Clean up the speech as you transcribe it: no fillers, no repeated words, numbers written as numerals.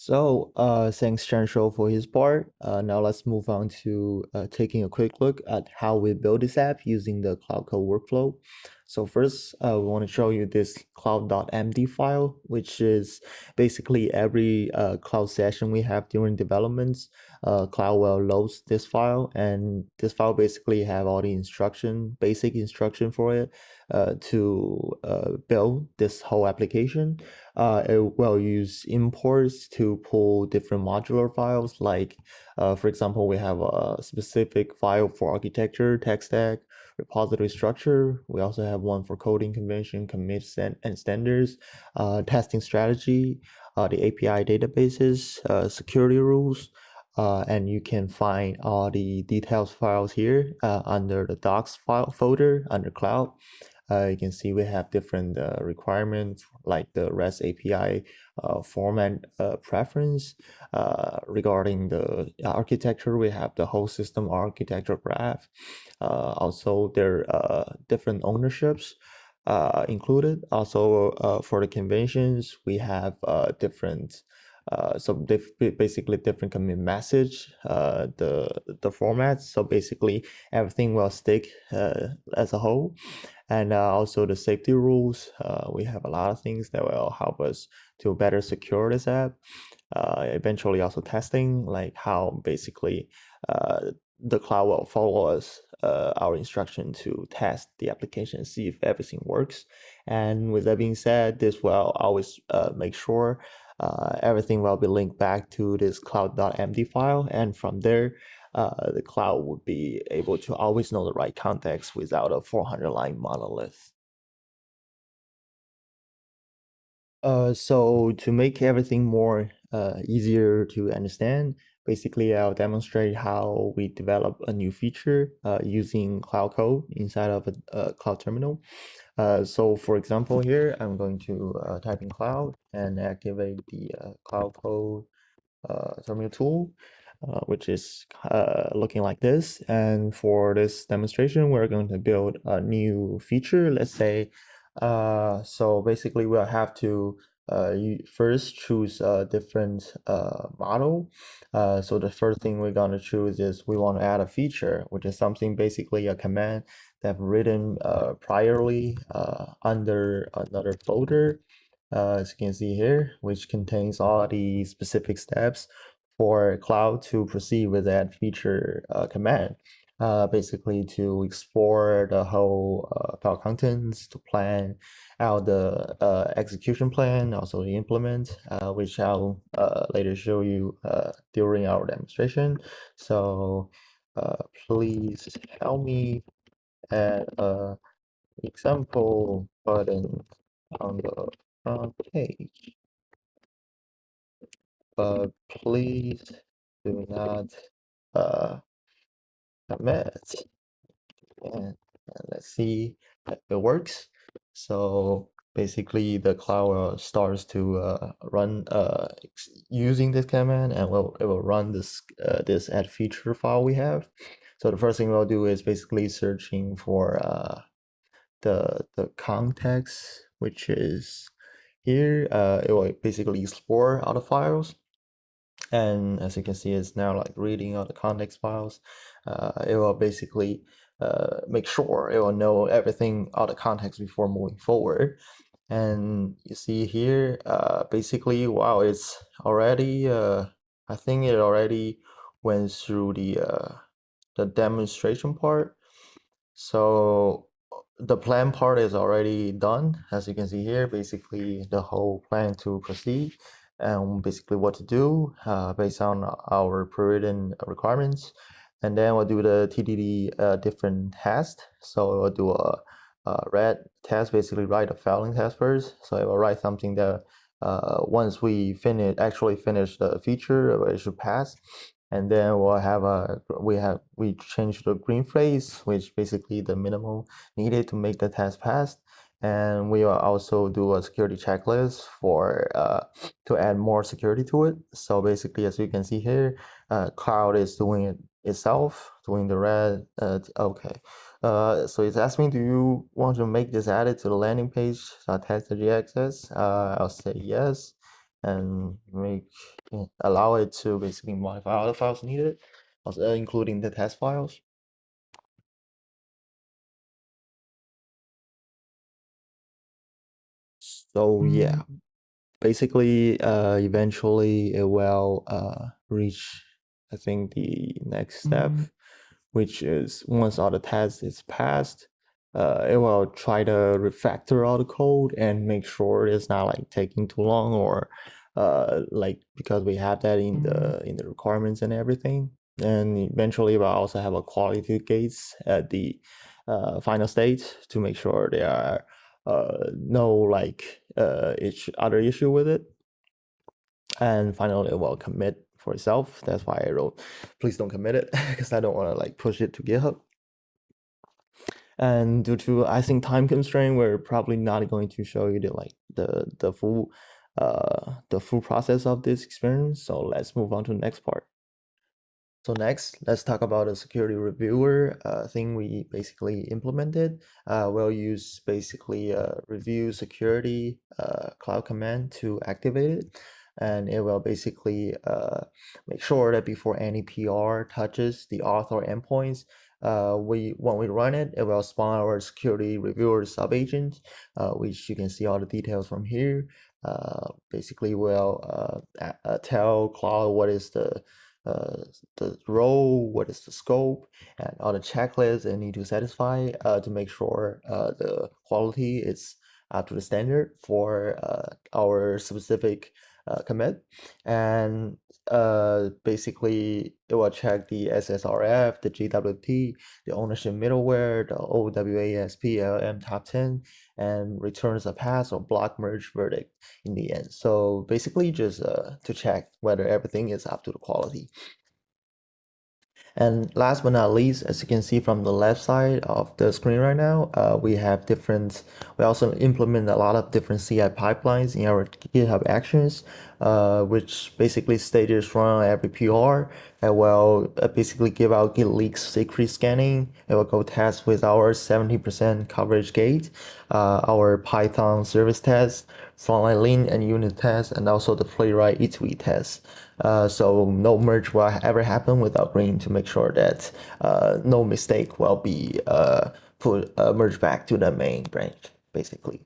Thanks Shanshou for his part. Now let's move on to taking a quick look at how we build this app using the Cloud Code workflow. So first, we want to show you this cloud.md file, which is basically every cloud session we have during developments. Cloud will load this file, and this file basically have all the basic instruction for it to build this whole application. It will use imports to pull different modular files. Like, for example, we have a specific file for architecture, tech stack, repository structure. We also have one for coding convention, commits and standards, testing strategy, the API databases, security rules. And you can find all the details files here under the docs file folder under cloud. You can see we have different requirements like the REST API format preference. Regarding the architecture, we have the whole system architecture graph. Also, there are different ownerships included. Also, for the conventions, we have different basically different commit message, the formats. So basically everything will stick as a whole. And also the safety rules. We have a lot of things that will help us to better secure this app. Eventually also testing, like how basically the cloud will follow us our instruction to test the application, see if everything works. And with that being said, this will always make sure everything will be linked back to this cloud.md file, and from there the cloud would be able to always know the right context without a 400-line monolith. So to make everything more easier to understand, basically I'll demonstrate how we develop a new feature using Cloud Code inside of a Cloud Terminal. So for example here, I'm going to type in Cloud and activate the Cloud Code terminal tool, which is looking like this. And for this demonstration, we're going to build a new feature. Let's say, so basically we'll have to you first choose a different model. So the first thing we're going to choose is we want to add a feature, which is something basically a command that I've written priorly under another folder. As you can see here, which contains all the specific steps for Cloud to proceed with that feature command. Basically to explore the whole file contents, to plan out the execution plan, also the implement, which I'll later show you during our demonstration. So please help me add a example button on the front page, but please do not commit. And let's see if it works. So basically the cloud starts to run using this command, and it will run this this add feature file we have. So the first thing we'll do is basically searching for the context, which is here. It will basically explore all the files, and as you can see, it's now like reading all the context files. It will basically make sure it will know everything, all the context before moving forward. And you see here, basically, wow, it's already I think it already went through the demonstration part. So the plan part is already done. As you can see here, basically the whole plan to proceed and basically what to do based on our pre-written requirements. And then we'll do the TDD different test. So we'll do a read test, basically write a failing test first. So it will write something that once we actually finish the feature, it should pass. And then we'll have we change the green phrase, which basically the minimum needed to make the test pass. And we will also do a security checklist for to add more security to it. So basically, as you can see here, Cloud is doing it itself, doing the red. Okay. So it's asking, do you want to make this added to the landing page test.gxs? I'll say yes. and allow it to basically modify all the files needed, also including the test files. So yeah, basically, eventually it will reach, I think, the next step, which is once all the tests is passed, it will try to refactor all the code and make sure it's not like taking too long, or like, because we have that in the requirements and everything. And eventually we'll also have a quality gates at the final state to make sure there are no like other issue with it. And finally it will commit for itself. That's why I wrote please don't commit it, because I don't want to like push it to GitHub. And due to, I think, time constraint, we're probably not going to show you the full process of this experience. So let's move on to the next part. So next, let's talk about a security reviewer thing we basically implemented. We'll use basically a review security cloud command to activate it. And it will basically make sure that before any PR touches the auth or endpoints, when we run it, it will spawn our security reviewer subagent, which you can see all the details from here. Basically, will tell Cloud what is the role, what is the scope, and all the checklists they need to satisfy to make sure the quality is up to the standard for our specific commit. And basically it will check the SSRF, the GWT, the ownership middleware, the OWASP LM top 10, and returns a pass or block merge verdict in the end. So basically just to check whether everything is up to the quality. And last but not least, as you can see from the left side of the screen right now, we also implement a lot of different CI pipelines in our GitHub Actions, which basically stages run every PR, and will basically give out Git leaks secret scanning. It will go test with our 70% coverage gate, our Python service test, frontline lean and unit test, and also the playwright eTweet test. So no merge will ever happen without green, to make sure that no mistake will be merged back to the main branch, basically.